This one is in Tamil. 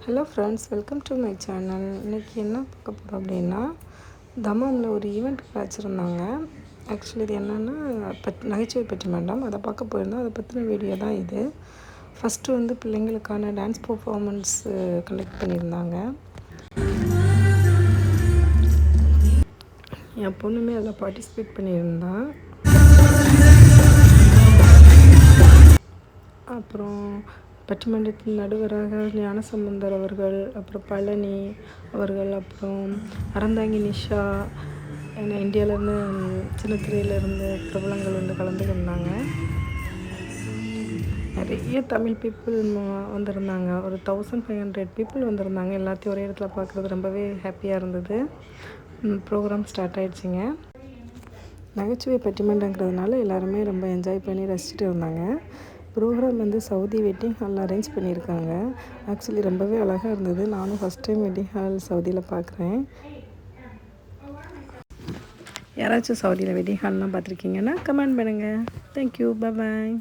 Hello friends, welcome to my channel. இன்றைக்கி என்ன பார்க்க போகிறோம் அப்படின்னா, தமாமில் ஒரு ஈவெண்ட் வச்சுருந்தாங்க. ஆக்சுவலி இது என்னென்னா நகைச்சுவை பட்டிமன்றம். அதை பார்க்க போயிருந்தோம். அதை பற்றின வீடியோ தான் இது. ஃபஸ்ட்டு வந்து பிள்ளைங்களுக்கான டான்ஸ் பர்ஃபார்மன்ஸ் கண்டக்ட் பண்ணியிருந்தாங்க. என் பொண்ணுமே அதில் பார்ட்டிசிபேட் பண்ணியிருந்தான். அப்புறம் பட்டிமன்றத்தின் நடுவராக ஞானசம்பந்தர் அவர்கள், அப்புறம் பழனி அவர்கள், அப்புறம் அறந்தாங்கி நிஷா, இந்தியாவிலேருந்து சின்ன திரையிலேருந்து பிரபலங்கள் வந்து கலந்துக்கிட்டாங்க. நிறைய தமிழ் பீப்புள் வந்திருந்தாங்க. ஒரு 1500 பீப்புள் வந்திருந்தாங்க. எல்லாத்தையும் ஒரே இடத்துல பார்க்குறது ரொம்பவே ஹாப்பியாக இருந்தது. ப்ரோக்ராம் ஸ்டார்ட் ஆகிடுச்சிங்க. நகைச்சுவை பட்டிமன்றங்கிறதுனால எல்லாருமே ரொம்ப என்ஜாய் பண்ணி ரசிச்சுட்டு இருந்தாங்க. ப்ரோக்ராம் வந்து சவுதி வெட்டிங் ஹாலில் அரேஞ்ச் பண்ணியிருக்காங்க. ஆக்சுவலி ரொம்பவே அழகாக இருந்தது. நானும் ஃபஸ்ட் டைம் வெட்டிங் ஹால் சவுதியில் பார்க்குறேன். யாராச்சும் சவுதியில் வெட்டிங் ஹால்லாம் பார்த்துருக்கீங்கன்னா கமெண்ட் பண்ணுங்கள். தேங்க்யூ, பாய்.